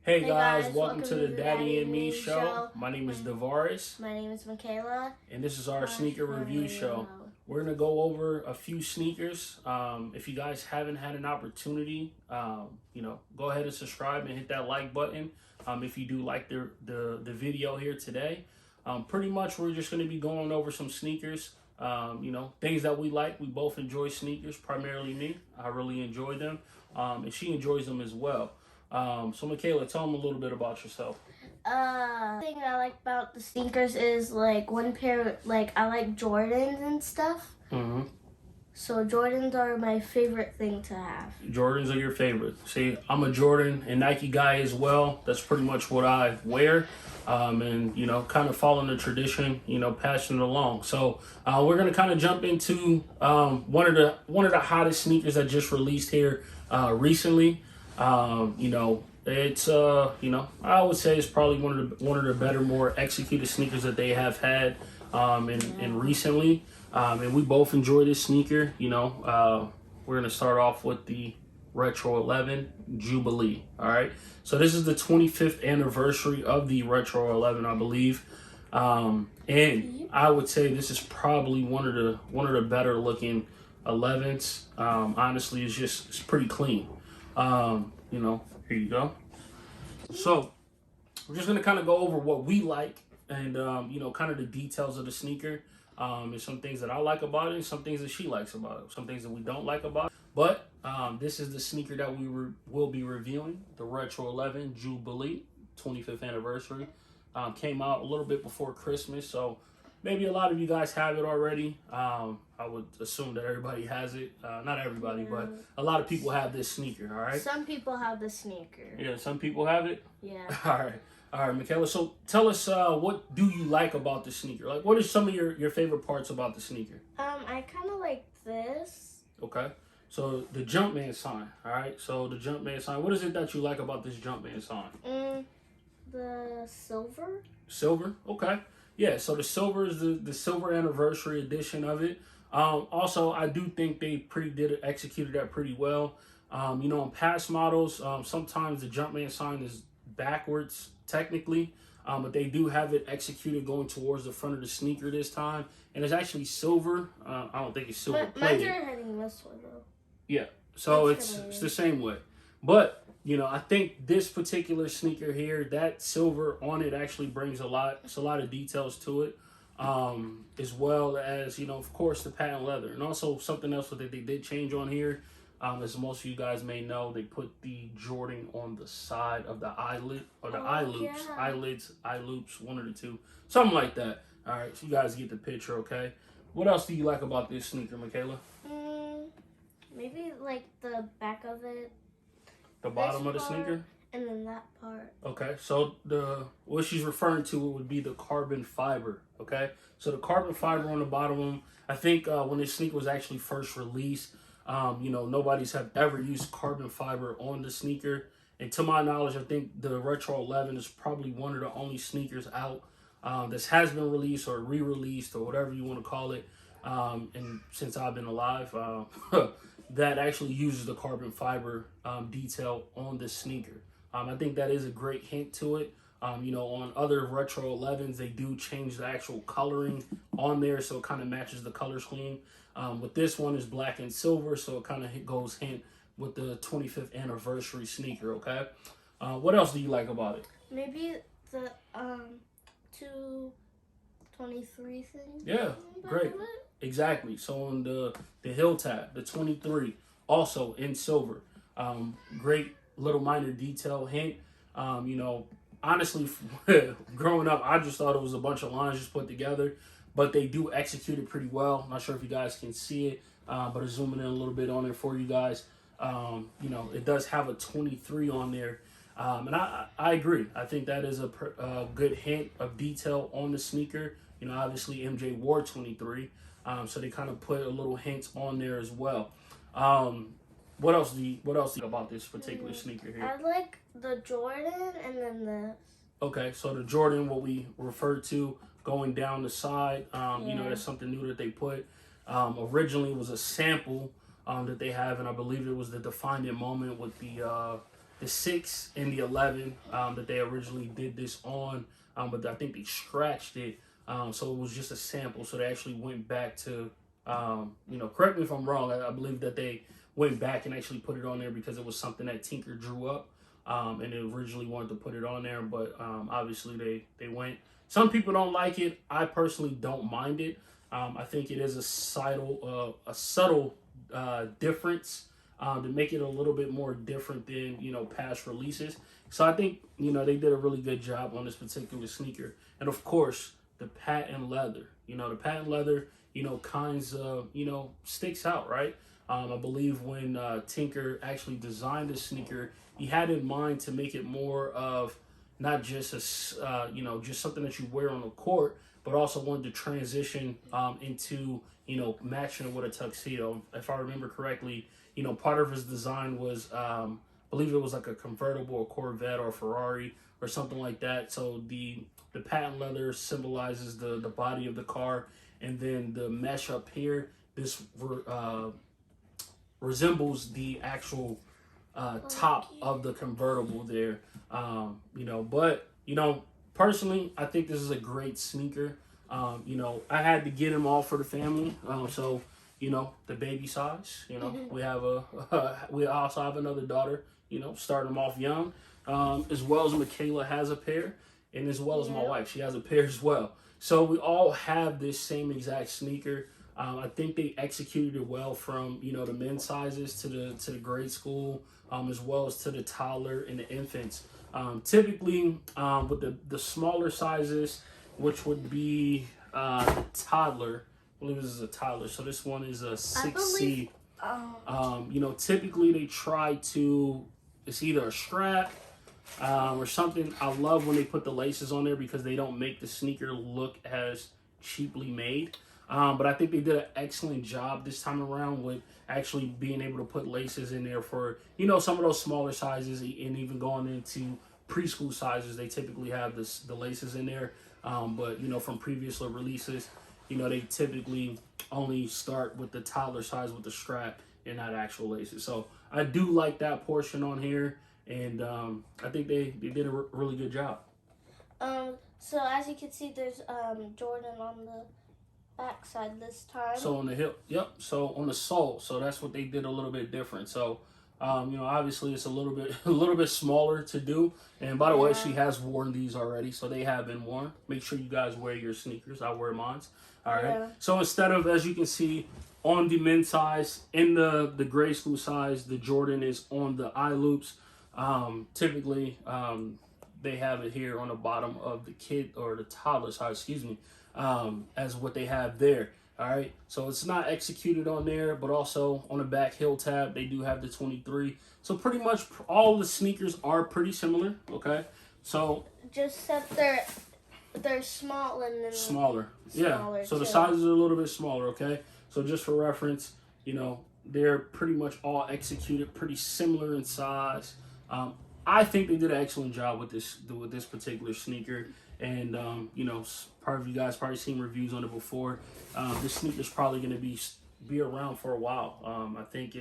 Hey guys, welcome to the Daddy and Me show. My name is Devirous. My name is Makayla. And this is our sneaker review show. We're going to go over a few sneakers. If you guys haven't had an opportunity, go ahead and subscribe and hit that like button. If you do like the video here today. Pretty much we're just going to be going over some sneakers. Things that we like. We both enjoy sneakers, primarily me. I really enjoy them. And she enjoys them as well. So Makayla, tell them a little bit about yourself. Thing I like about the sneakers is like one pair, like I like Jordans and stuff. Mm-hmm. So Jordans are my favorite thing to have. Jordans are your favorite. See, I'm a Jordan and Nike guy as well. That's pretty much what I wear. And kind of following the tradition, passing it along. So we're gonna kind of jump into one of the hottest sneakers that just released here recently. It's I would say it's probably one of the better, more executed sneakers that they have had and recently. And we both enjoy this sneaker. We're gonna start off with the Retro 11 Jubilee. All right, so this is the 25th anniversary of the Retro 11, I believe. And I would say this is probably one of the better looking 11s. Honestly, it's pretty clean. Here you go. So we're just gonna kind of go over what we like and kind of the details of the sneaker. And some things that I like about it, and some things that she likes about it, some things that we don't like about it. But this is the sneaker that we will be reviewing, the Retro 11 Jubilee 25th anniversary. Came out a little bit before Christmas, so maybe a lot of you guys have it already. I would assume that everybody has it. Not everybody, but a lot of people have this sneaker, all right? Some people have the sneaker. Yeah, some people have it? Yeah. All right, Makayla. So tell us, what do you like about the sneaker? Like, what are some of your favorite parts about the sneaker? I kind of like this. Okay. So the Jumpman sign, all right? So the Jumpman sign, what is it that you like about this Jumpman sign? The silver. Silver? Okay. Yeah, so the silver is the silver anniversary edition of it. Also, I do think they executed that pretty well. In past models, sometimes the Jumpman sign is backwards technically, but they do have it executed going towards the front of the sneaker this time, and it's actually silver. I don't think it's silver plated. Mine's are heading this way though. Yeah, so it's the same way, but I think this particular sneaker here, that silver on it actually brings a lot of details to it, as well as of course the patent leather, and also something else that they did change on here. As most of you guys may know, they put the Jordan on the side of the eyelid, or the eye loops, yeah. eyelids, eye loops, one of the two, something like that. All right, so you guys get the picture, okay? What else do you like about this sneaker, Makayla? Maybe like the back of it. The bottom of the sneaker? And then that part. Okay, so what she's referring to would be the carbon fiber, okay? So the carbon fiber on the bottom, I think when this sneaker was actually first released, nobody's have ever used carbon fiber on the sneaker. And to my knowledge, I think the Retro 11 is probably one of the only sneakers out that has been released or re-released or whatever you want to call it. And since I've been alive, that actually uses the carbon fiber detail on the sneaker. I think that is a great hint to it. On other Retro 11s, they do change the actual coloring on there, so it kind of matches the color scheme. With this one is black and silver, so it kind of goes hint with the 25th anniversary sneaker, okay? What else do you like about it? Maybe the 223 thing. Yeah, great. Exactly. So on the heel tab, the 23, also in silver. Great little minor detail hint. Honestly, growing up, I just thought it was a bunch of lines just put together, but they do execute it pretty well. I'm not sure if you guys can see it, but I'm zooming in a little bit on there for you guys. It does have a 23 on there, and I agree. I think that is a good hint of detail on the sneaker. Obviously MJ wore 23, so they kind of put a little hint on there as well. What else do you about this particular sneaker here? I like the Jordan and then this. Okay, so the Jordan, what we refer to going down the side, that's something new that they put. Originally was a sample that they have, and I believe it was the Define It moment with the the 6 and the 11 that they originally did this on, but I think they scratched it, so it was just a sample. So they actually went back to, correct me if I'm wrong. I believe that they went back and actually put it on there because it was something that Tinker drew up, and they originally wanted to put it on there, but obviously they went. Some people don't like it. I personally don't mind it. I think it is a subtle difference to make it a little bit more different than past releases. So I think they did a really good job on this particular sneaker, and of course the patent leather. The patent leather kinds of sticks out, right? I believe when Tinker actually designed the sneaker, he had in mind to make it more of not just just something that you wear on the court, but also wanted to transition into matching it with a tuxedo. If I remember correctly, part of his design was I believe it was like a convertible, a Corvette or a Ferrari or something like that. So the patent leather symbolizes the body of the car, and then the mesh up here, this resembles the actual top of the convertible there. But personally, I think this is a great sneaker. I had to get them all for the family. So the baby size. We have we also have another daughter. Starting them off young, as well as Makayla has a pair, and as well as my wife, she has a pair as well. So we all have this same exact sneaker. I think they executed it well from the men's sizes to the grade school, as well as to the toddler and the infants. Typically, with the smaller sizes, which would be the toddler. I believe this is a toddler. So this one is a 6C. Typically they try to. It's either a strap or something. I love when they put the laces on there because they don't make the sneaker look as cheaply made. But I think they did an excellent job this time around with actually being able to put laces in there for, some of those smaller sizes, and even going into preschool sizes, they typically have the laces in there. But, from previous releases, they typically only start with the toddler size with the strap and not actual laces. So I do like that portion on here, and I think they did a really good job. So as you can see, there's Jordan on the backside this time. So on the hip, yep. So on the sole, so that's what they did a little bit different. So, obviously it's a little bit smaller to do. And by the way, she has worn these already, so they have been worn. Make sure you guys wear your sneakers. I wear mine. All right. Yeah. So instead of, as you can see, on the men's size, in the grade school size, the Jordan is on the eye loops. Typically, they have it here on the bottom of the kid or the toddler size, excuse me, as what they have there. All right, so it's not executed on there, but also on the back heel tab, they do have the 23. So pretty much all the sneakers are pretty similar. Okay, so just that they're small and then smaller. Yeah, so the sizes are a little bit smaller. Okay, so just for reference, they're pretty much all executed pretty similar in size. I think they did an excellent job with this particular sneaker. And, part of you guys probably seen reviews on it before. This sneaker's probably going to be around for a while. I think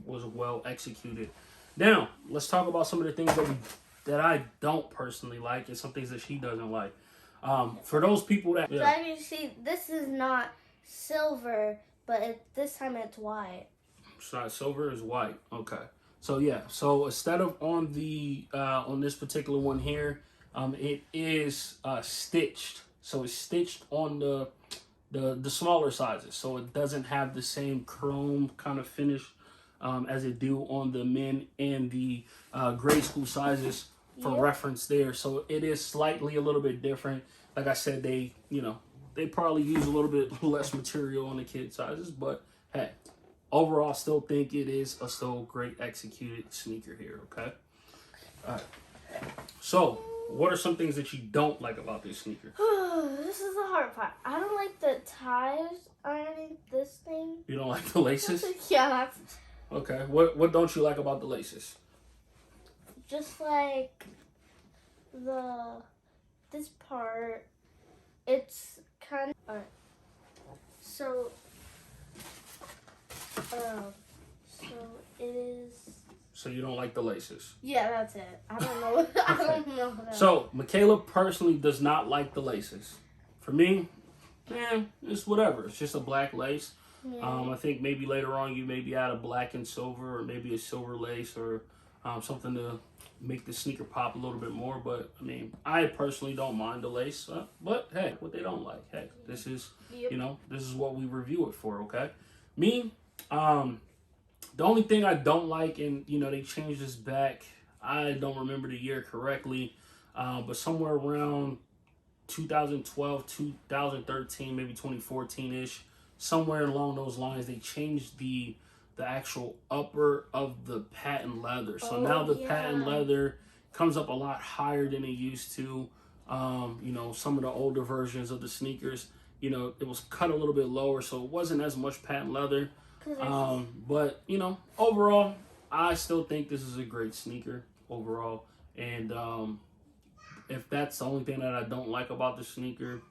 was well executed. Now, let's talk about some of the things that I don't personally like and some things that she doesn't like. For those people that... Yeah. So as you see, this is not silver, but this time it's white. It's not silver, it's white. Okay. So, yeah. So, instead of on this particular one here, it is stitched, so it's stitched on the smaller sizes, so it doesn't have the same chrome kind of finish as it do on the men and the grade school sizes for reference there. So it is slightly a little bit different. Like I said, they probably use a little bit less material on the kid sizes, but hey, overall, still think it is a still great executed sneaker here. Okay, all right. So, what are some things that you don't like about this sneaker? This is the hard part. I don't like the ties underneath this thing. You don't like the laces? Yeah, that's... Okay. What don't you like about the laces? Just like this part, it's kind of... Alright. So it is... So you don't like the laces. Yeah, that's it. I don't know. I don't know. So Makayla personally does not like the laces. For me, it's whatever. It's just a black lace. Yeah. I think maybe later on you maybe add a black and silver, or maybe a silver lace, or something to make the sneaker pop a little bit more. But I mean, I personally don't mind the lace. But hey, what they don't like, hey, this is this is what we review it for. Okay, me, the only thing I don't like, and they changed this back. I don't remember the year correctly, but somewhere around 2012, 2013, maybe 2014-ish, somewhere along those lines, they changed the actual upper of the patent leather. So now the patent leather comes up a lot higher than it used to. Some of the older versions of the sneakers, it was cut a little bit lower, so it wasn't as much patent leather. But overall, I still think this is a great sneaker overall. And if that's the only thing that I don't like about the sneaker,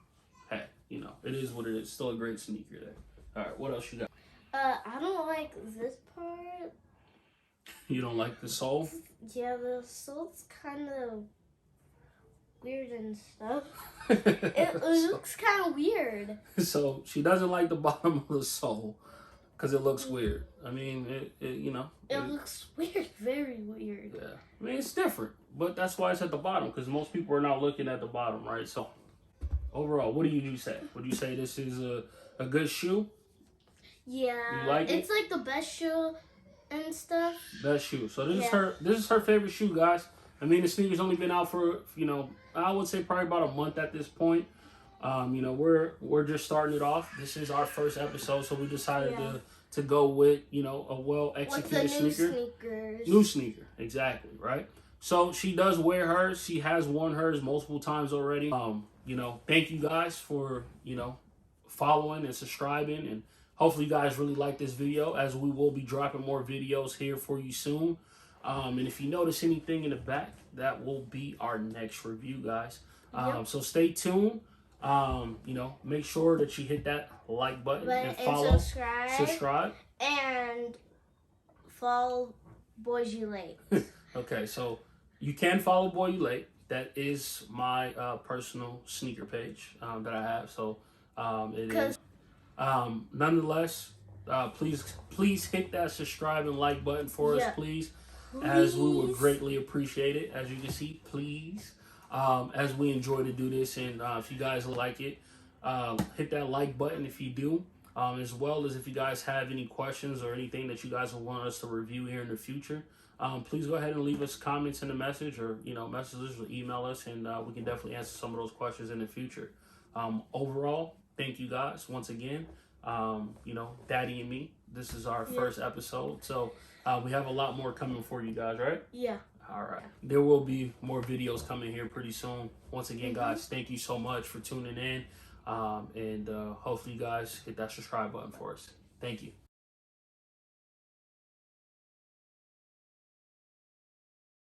hey, it is what it is. Still a great sneaker there. All right, what else you got? I don't like this part. You don't like the sole? Yeah, the sole's kind of weird and stuff. It looks kind of weird. So she doesn't like the bottom of the sole because it looks weird. I mean, it looks weird, very weird. Yeah, I mean, it's different, but that's why it's at the bottom, because most people are not looking at the bottom, right? So overall, what do you say? Would you say this is a good shoe? Yeah, you like it's like the best shoe and stuff. Best shoe. So this is her favorite shoe, guys. I mean, the sneaker's only been out for I would say probably about a month at this point. We're just starting it off. This is our first episode, so we decided to go with a well executed sneaker. New sneaker, exactly, right? So she does wear hers. She has worn hers multiple times already. Thank you guys for following and subscribing, and hopefully you guys really like this video, as we will be dropping more videos here for you soon. And if you notice anything in the back, that will be our next review, guys. So stay tuned. Make sure that you hit that like button and follow, subscribe, and follow Boys You Late. Okay, so you can follow Boy You Late. That is my personal sneaker page that I have. So it is. Nonetheless, please hit that subscribe and like button for us, please, as we would greatly appreciate it. As you can see, please, as we enjoy to do this, and if you guys like it, hit that like button if you do, as well as if you guys have any questions or anything that you guys will want us to review here in the future. Please go ahead and leave us comments in the message, or messages, or email us, and we can definitely answer some of those questions in the future. Overall, thank you guys once again. Daddy and me, this is our first episode, so we have a lot more coming for you guys, right? Yeah. All right, there will be more videos coming here pretty soon. Once again, guys, thank you so much for tuning in, and hopefully you guys hit that subscribe button for us. Thank you.